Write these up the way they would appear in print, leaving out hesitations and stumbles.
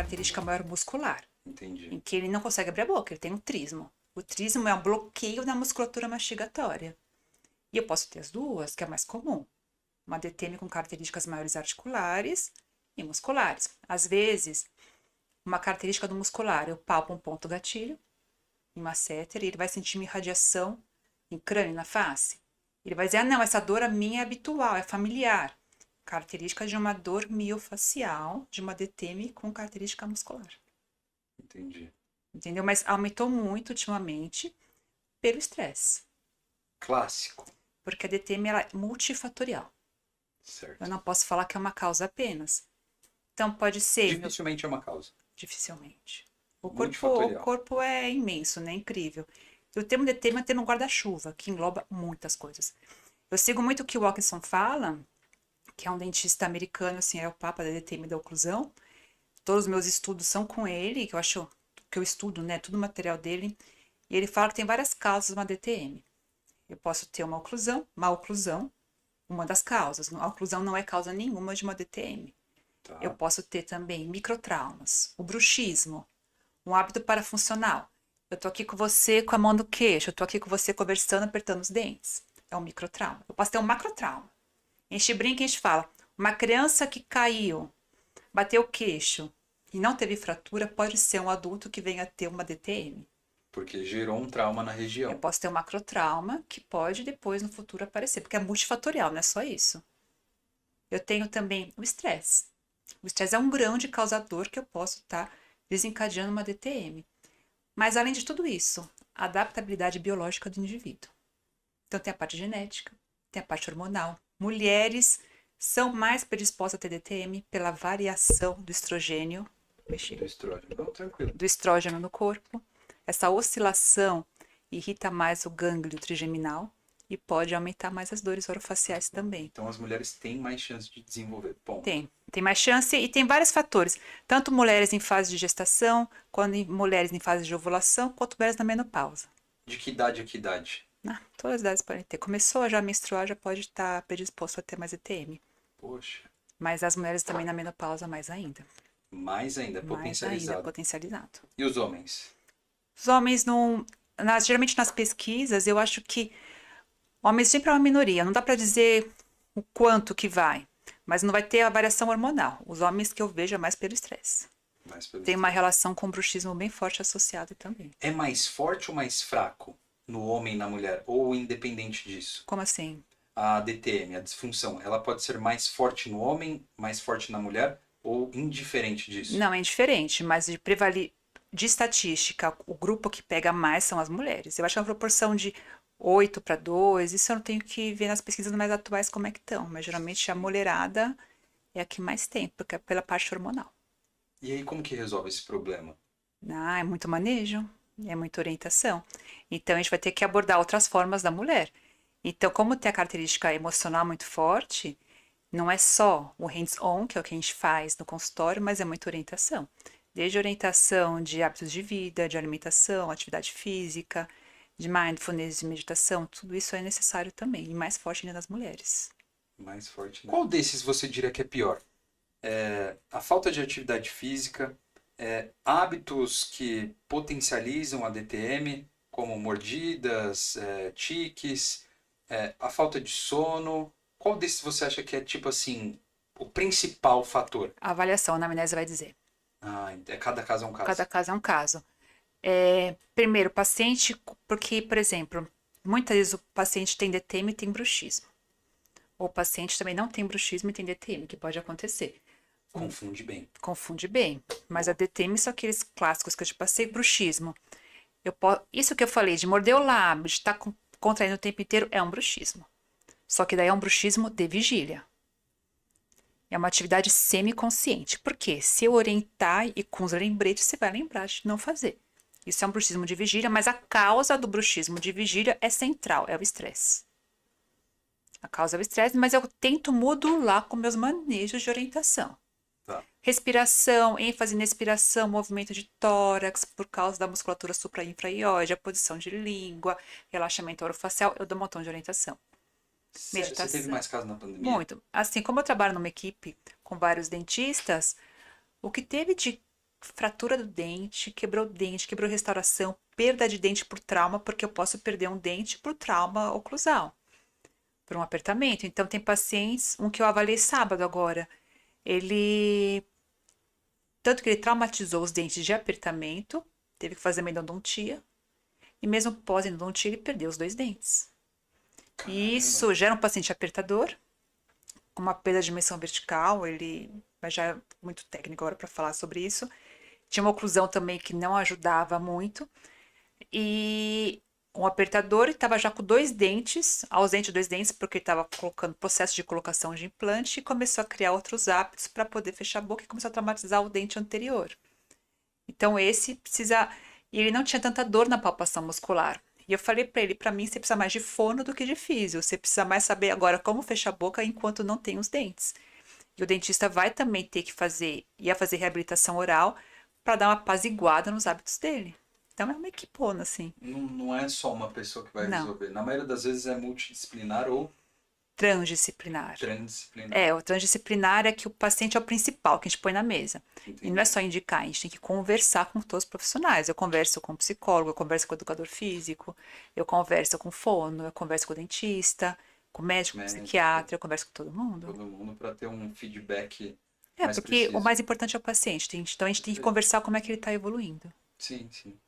característica maior muscular, Entendi. em que ele não consegue abrir a boca, ele tem um trismo. O trismo é um bloqueio na musculatura mastigatória. E eu posso ter as duas, que é mais comum. Uma DTM com características maiores articulares e musculares. Às vezes, uma característica do muscular, eu palpo um ponto gatilho, em masseter, e ele vai sentir uma irradiação em crânio, na face. Ele vai dizer, não, essa dor a minha é habitual, é familiar. Característica de uma dor miofacial, de uma DTM com característica muscular. Entendi. Entendeu? Mas aumentou muito ultimamente pelo estresse. Clássico. Porque a DTM ela é multifatorial. Certo. Eu não posso falar que é uma causa apenas. Então pode ser... Dificilmente é uma causa. Dificilmente. O Multifatorial. corpo é imenso, né? Incrível. O termo DTM é ter um guarda-chuva, que engloba muitas coisas. Eu sigo muito o que o Watkinson fala, que é um dentista americano, assim, é o papa da DTM e da oclusão. Todos os meus estudos são com ele, que eu acho que eu estudo, né? Tudo o material dele. E ele fala que tem várias causas de uma DTM. Eu posso ter uma oclusão, uma das causas. A oclusão não é causa nenhuma de uma DTM. Tá. Eu posso ter também microtraumas, o bruxismo, um hábito parafuncional. Eu tô aqui com você com a mão no queixo, eu tô aqui com você conversando, apertando os dentes. É um microtrauma. Eu posso ter um macrotrauma. A gente brinca e a gente fala, uma criança que caiu, bateu o queixo e não teve fratura, pode ser um adulto que venha ter uma DTM. Porque gerou um trauma na Eu região. posso ter um macrotrauma que pode depois no futuro aparecer, porque é multifatorial, não é só isso. Eu tenho também o estresse. O estresse é um grande causador que eu posso estar desencadeando uma DTM. Mas além de tudo isso, a adaptabilidade biológica do indivíduo. Então tem a parte genética, tem a parte hormonal. Mulheres são mais predispostas a ter DTM pela variação do estrogênio, Do estrógeno. Não, tranquilo. do estrógeno no corpo. Essa oscilação irrita mais o gânglio trigeminal e pode aumentar mais as dores orofaciais também. Então as mulheres têm mais chance de desenvolver. Ponto. Tem mais chance e tem vários fatores. Tanto mulheres em fase de gestação, quanto mulheres em fase de ovulação, quanto mulheres na menopausa. De que idade a que idade? Todas as idades podem ter. Começou a já menstruar, já pode estar predisposto a ter mais ETM. Poxa. Mas as mulheres também na menopausa, mais ainda. Mais ainda, potencializado. Potencializado. E os homens? Os homens não... geralmente nas pesquisas, eu acho que homens sempre é uma minoria. Não dá para dizer o quanto que vai. Mas não vai ter a variação hormonal. Os homens que eu vejo é mais pelo estresse. Tem uma relação com o bruxismo bem forte associado também. É mais forte ou mais fraco no homem e na mulher? Ou independente disso? Como assim? A DTM, a disfunção, ela pode ser mais forte no homem, mais forte na mulher? Ou indiferente disso? Não, é indiferente, mas de estatística, o grupo que pega mais são as mulheres. Eu acho que é uma proporção de 8-2, isso eu não tenho que ver nas pesquisas mais atuais como é que estão, mas geralmente a mulherada é a que mais tem, porque é pela parte hormonal. E aí como que resolve esse problema? É muito manejo, é muita orientação. Então a gente vai ter que abordar outras formas da mulher. Então, como tem a característica emocional muito forte, não é só o hands-on, que é o que a gente faz no consultório, mas é muita orientação. Desde orientação de hábitos de vida, de alimentação, atividade física, de mindfulness, de meditação, tudo isso é necessário também, e mais forte ainda nas mulheres. Mais forte. Qual desses você diria que é pior? A falta de atividade física, hábitos que potencializam a DTM, como mordidas, tiques, a falta de sono. Qual desses você acha que é, tipo assim, o principal fator? A avaliação, a anamnese vai dizer. Cada caso é um caso. Cada caso é um caso. Primeiro, o paciente, porque, por exemplo, muitas vezes o paciente tem DTM e tem bruxismo. Ou o paciente também não tem bruxismo e tem DTM, que pode acontecer. Confunde bem. Confunde bem. Mas a DTM são aqueles clássicos que eu te passei, bruxismo. Isso que eu falei, de morder o lábio, de estar contraindo o tempo inteiro, é um bruxismo. Só que daí é um bruxismo de vigília. É uma atividade semiconsciente. Por quê? Se eu orientar e com os lembretes, você vai lembrar de não fazer. Isso é um bruxismo de vigília, mas a causa do bruxismo de vigília é central, é o estresse. A causa é o estresse, mas eu tento modular com meus manejos de orientação. Tá. Respiração, ênfase na expiração, movimento de tórax, por causa da musculatura suprainfraioide, a posição de língua, relaxamento orofacial, eu dou um montão de orientação. Sério, você teve mais casos na pandemia? Muito. Assim, como eu trabalho numa equipe com vários dentistas, o que teve de fratura do dente, quebrou restauração, perda de dente por trauma, porque eu posso perder um dente por trauma oclusal, por um apertamento. Então, tem pacientes, um que eu avaliei sábado agora, ele, tanto que ele traumatizou os dentes de apertamento, teve que fazer uma endodontia, e mesmo pós-endodontia ele perdeu os 2 dentes. E isso gera um paciente apertador, com uma perda de dimensão vertical, mas já é muito técnico agora para falar sobre isso. Tinha uma oclusão também que não ajudava muito. E um apertador estava já com 2 dentes, ausente 2 dentes, porque estava colocando processo de colocação de implante e começou a criar outros hábitos para poder fechar a boca e começou a traumatizar o dente anterior. Então esse precisa. E ele não tinha tanta dor na palpação muscular. E eu falei para ele, para mim, você precisa mais de fono do que de físio. Você precisa mais saber agora como fechar a boca enquanto não tem os dentes. E o dentista vai também ter que ia fazer reabilitação oral para dar uma apaziguada nos hábitos dele. Então é uma equipona, assim. Não é só uma pessoa que vai Não, resolver. Na maioria das vezes é multidisciplinar ou transdisciplinar. transdisciplinar. O transdisciplinar é que o paciente é o principal que a gente põe na mesa. E não é Entendi. só indicar, a gente tem que conversar com todos os profissionais. Eu converso com o psicólogo, eu converso com o educador físico, eu converso com o fono, eu converso com o dentista, com o médico, com o Médico, psiquiatra, eu converso com todo mundo. todo mundo para ter um feedback É, mais porque o preciso. mais importante é o paciente. Então a gente tem que conversar como é que ele está evoluindo. Sim, sim.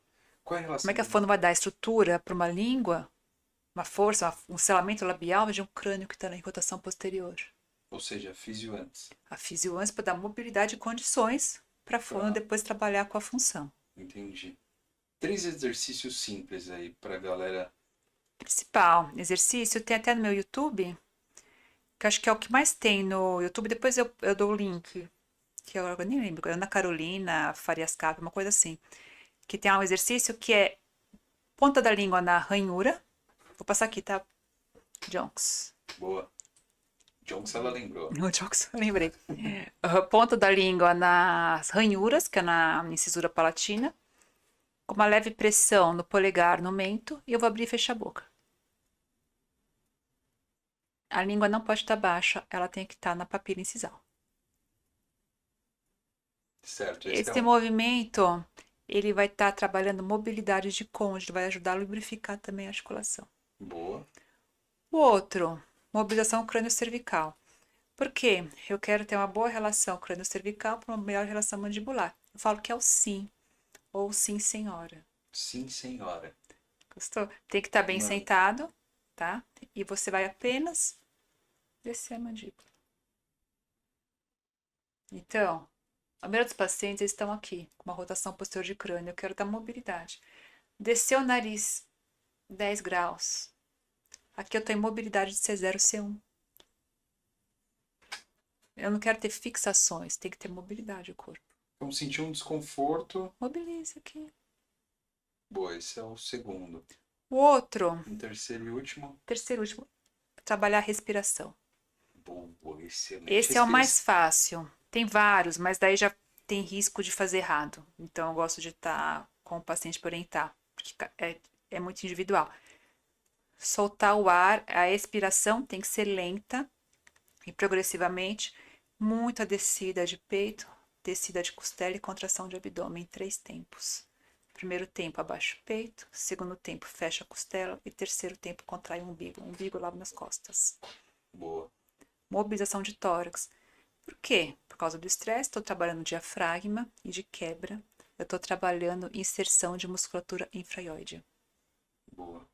Qual é a Como é relação? que a fono vai dar estrutura para uma língua, uma força, um selamento labial de um crânio que está na rotação posterior. Ou seja, físio antes. A fisioantes para dar mobilidade e condições para a fono depois trabalhar com a função. Entendi. 3 exercícios simples aí pra galera. Principal exercício, tem até no meu YouTube, que eu acho que é o que mais tem no YouTube. Depois eu dou o link, que eu agora nem lembro, Ana Carolina Farias Cap, uma coisa assim. Que tem um exercício que é ponta da língua na ranhura. Vou passar aqui, tá? Jonks. Boa. Jonks ela lembrou. O Jonks, eu lembrei. Ponta da língua nas ranhuras, que é na incisura palatina. Com uma leve pressão no polegar, no mento. E eu vou abrir e fechar a boca. A língua não pode estar baixa, ela tem que estar na papila incisal. Certo, Esse movimento, ele vai estar trabalhando mobilidade de côndilo, vai ajudar a lubrificar também a articulação. Boa. O outro, mobilização crânio-cervical. Por quê? Eu quero ter uma boa relação crânio-cervical para uma melhor relação mandibular. Eu falo que é o sim, ou sim, senhora. Sim, senhora. Gostou? Tem que estar bem Mano. sentado, tá? E você vai apenas descer a mandíbula. Então, a maioria dos pacientes eles estão aqui, com uma rotação posterior de crânio. Eu quero dar mobilidade. Desceu o nariz, 10 graus. Aqui eu estou em mobilidade de C0, C1. Eu não quero ter fixações, tem que ter mobilidade o corpo. Então, sentir um desconforto. Mobilize aqui. Boa, esse é o segundo. O outro, O terceiro e último. terceiro e último, trabalhar a respiração. Boa, excelente. Esse é o mais fácil. Tem vários, mas daí já tem risco de fazer errado. Então eu gosto de estar com o paciente para orientar, porque é muito individual. Soltar o ar, a expiração tem que ser lenta e progressivamente, muita descida de peito, descida de costela e contração de abdômen em 3 tempos. Primeiro tempo abaixa o peito, segundo tempo fecha a costela e terceiro tempo contrai o umbigo. O umbigo lá nas costas. Boa. Mobilização de tórax. Por quê? Por causa do estresse, estou trabalhando diafragma e de quebra. Eu estou trabalhando inserção de musculatura infraioide. Boa.